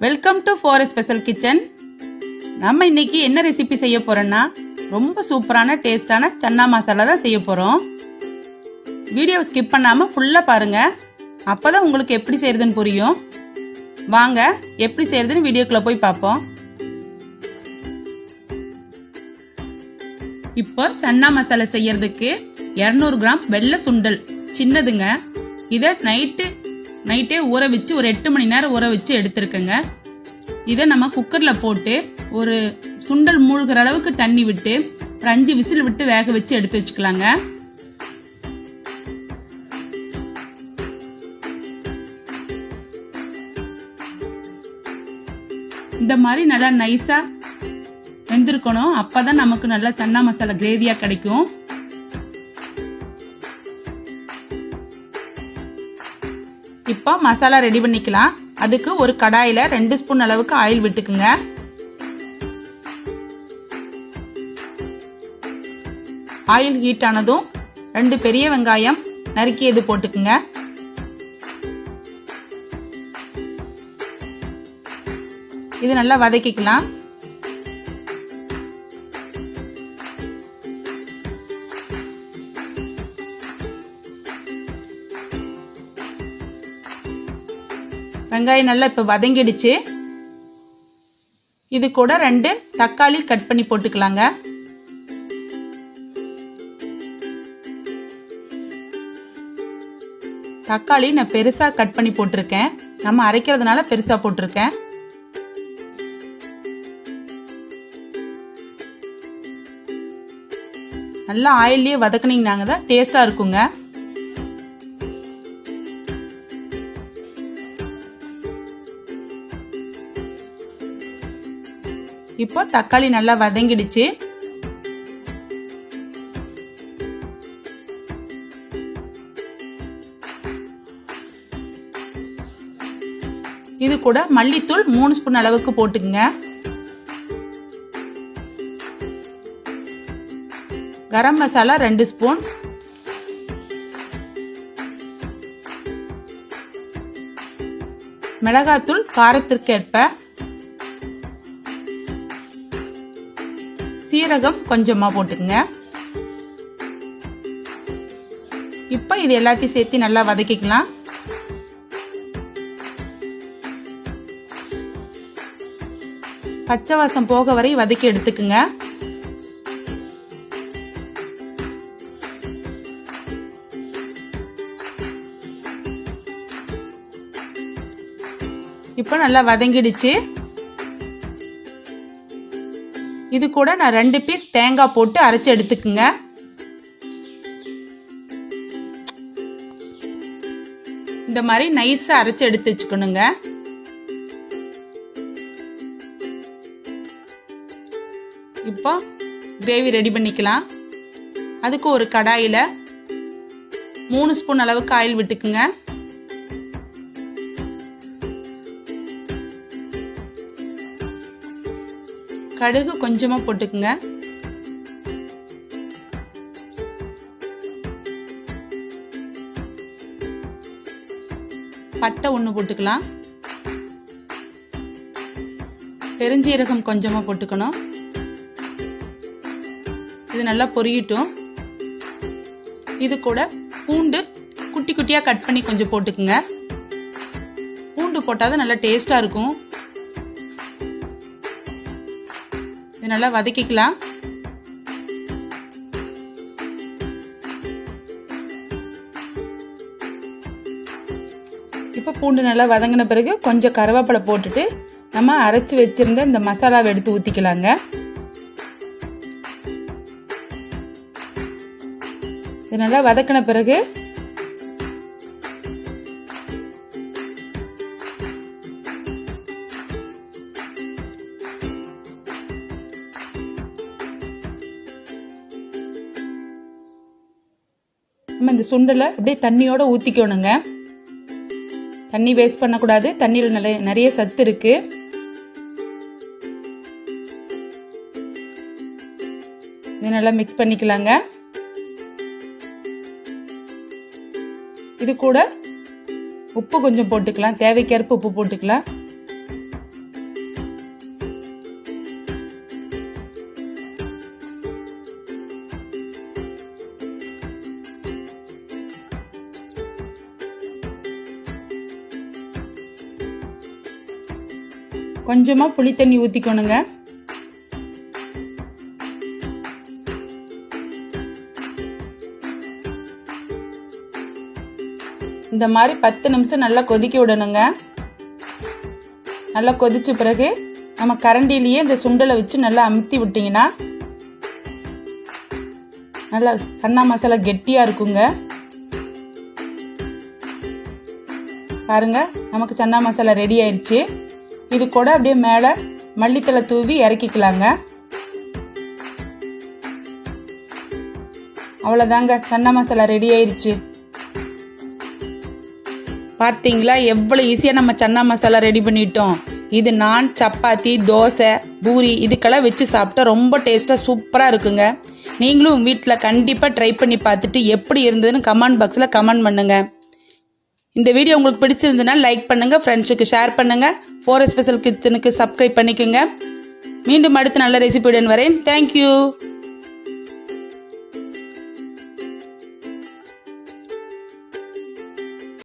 Welcome to for special kitchen. நம்ம இன்னைக்கு என்ன ரெசிபி செய்ய போறோம்னா ரொம்ப சூப்பரான டேஸ்டான சன்னா மசாலா தான் செய்ய போறோம். வீடியோ ஸ்கிப் பண்ணாம ஃபுல்லா பாருங்க, அப்பதான் உங்களுக்கு எப்படி செய்யறதுன்னு புரியும். வாங்க எப்படி செய்யறதுன்னு வீடியோக்குள்ள போய் பார்ப்போம். இப்போ சன்னா மசாலா செய்யறதுக்கு 200 கிராம் வெள்ளை சுண்டல் சின்னதுங்க. இதை நைட்டே ஊற வச்சு ஒரு 8 மணி நேரம் ஊற வச்சு எடுத்துருக்கேங்க. இதை நம்ம குக்கரில் போட்டு ஒரு சுண்டல் மூழ்கிற அளவுக்கு தண்ணி விட்டு ஒரு 5 விசில் விட்டு வேக வச்சு எடுத்து வச்சுக்கலாங்க. இந்த மாதிரி நல்லா நைஸா வெந்திருக்கணும், அப்பதான் நமக்கு நல்லா சன்னா மசாலா கிரேவியா கிடைக்கும். இப்போ மசாலா ரெடி பண்ணிக்கலாம். அதுக்கு ஒரு கடாயில 2 ஸ்பூன் அளவுக்கு ஆயில் விட்டுக்குங்க. ஆயில் ஹீட் ஆனதும் 2 பெரிய வெங்காயம் நறுக்கியது போட்டுக்குங்க. இது நல்லா வதக்கிக்கலாம். வெங்காயம் நல்லா இப்போ வதங்கிடுச்சு. இது கூட 2 தக்காளி கட் பண்ணி போட்டுக்கலாங்க. தக்காளி நான் பெருசா கட் பண்ணி போட்டிருக்கேன், நம்ம அரைக்கிறதுனால பெருசா போட்டிருக்கேன். நல்லா ஆயிலே வதக்குனீங்கன்னாங்க தான் டேஸ்டா இருக்குங்க. இப்போ தக்காளி நல்லா வதங்கிடுச்சு. இது கூட மல்லித்தூள் 3 ஸ்பூன் அளவுக்கு போட்டுக்குங்க. கரம் மசாலா 2 ஸ்பூன், மிளகாத்தூள் காரத்திற்கு ஏற்ப, சீரகம் கொஞ்சமா போட்டுக்குங்க. இப்ப இது எல்லாத்தையும் சேர்த்து நல்லா வதக்கிக்கலாம். பச்சை வாசம் போக வரை வதக்கி எடுத்துக்குங்க. இப்ப நல்லா வதங்கிடுச்சு. இது கூட நான் 2 பீஸ் தேங்காய் போட்டு அரைச்சு எடுத்துக்குங்க. இந்த மாதிரி நைஸா அரைச்சு எடுத்து வச்சுக்கணுங்க. இப்போ கிரேவி ரெடி பண்ணிக்கலாம். அதுக்கு ஒரு கடாயில 3 ஸ்பூன் அளவுக்கு ஆயில் விட்டுக்குங்க. கடுகு கொஞ்சமா போட்டுக்குங்க. பட்டை 1 போட்டுக்கலாம். பெருஞ்சீரகம் கொஞ்சமா போட்டுக்கணும். இது நல்லா பொரியட்டும். இது கூட பூண்டு குட்டி குட்டியா கட் பண்ணி கொஞ்சம் போட்டுக்குங்க. பூண்டு போட்டாதான் நல்லா டேஸ்டா இருக்கும். இது நல்லா வதக்கிக்கலாம். இப்போ பூண்டு நல்லா வதங்கின பிறகு கொஞ்சம் கருவேப்பிலை போட்டுட்டு நம்ம அரைச்சு வச்சிருந்த இந்த மசாலாவை எடுத்து ஊத்திக்கலாங்க. இது நல்லா வதக்கின பிறகு நம்ம இந்த சுண்டலை அப்படியே தண்ணியோட ஊத்திக்கணுங்க. தண்ணி வேஸ்ட் பண்ணக்கூடாது, தண்ணியில் நிறைய சத்து இருக்கு. இது நல்லா மிக்ஸ் பண்ணிக்கலாங்க. இது கூட உப்பு கொஞ்சம் போட்டுக்கலாம், தேவைக்கேற்ப உப்பு போட்டுக்கலாம். கொஞ்சமாக புளி தண்ணி ஊற்றிக்கணுங்க. இந்த மாதிரி 10 நிமிஷம் நல்லா கொதிக்க விடணுங்க. நல்லா கொதிச்ச பிறகு நம்ம கரண்டிலேயே இந்த சுண்டலை வச்சு நல்லா அமுத்தி விட்டிங்கன்னா நல்லா சன்னா மசாலா கெட்டியாக இருக்குங்க. பாருங்க, நமக்கு சன்னா மசாலா ரெடி ஆயிடுச்சு. இது கூட அப்படியே மேலே மல்லித்தலை தூவி இறக்கிக்கலாங்க. அவ்வளோதாங்க, சன்னா மசாலா ரெடி ஆயிடுச்சு. பார்த்தீங்களா எவ்வளோ ஈஸியாக நம்ம சன்னா மசாலா ரெடி பண்ணிட்டோம். இது நான், சப்பாத்தி, தோசை, பூரி இதுக்கெல்லாம் வச்சு சாப்பிட்டா ரொம்ப டேஸ்ட்டாக சூப்பராக இருக்குங்க. நீங்களும் வீட்டில் கண்டிப்பாக ட்ரை பண்ணி பார்த்துட்டு எப்படி இருந்ததுன்னு கமெண்ட் பாக்ஸில் கமெண்ட் பண்ணுங்கள். இந்த வீடியோ உங்களுக்கு பிடிச்சிருந்ததுன்னா லைக் பண்ணுங்கள், ஃப்ரெண்ட்ஸுக்கு ஷேர் பண்ணுங்கள், ஃபோர் ஸ்பெஷல் கிச்சனுக்கு சப்ஸ்கிரைப் பண்ணிக்கோங்க. மீண்டும் அடுத்த நல்ல ரெசிபியுடன் வரேன். தேங்க்யூ.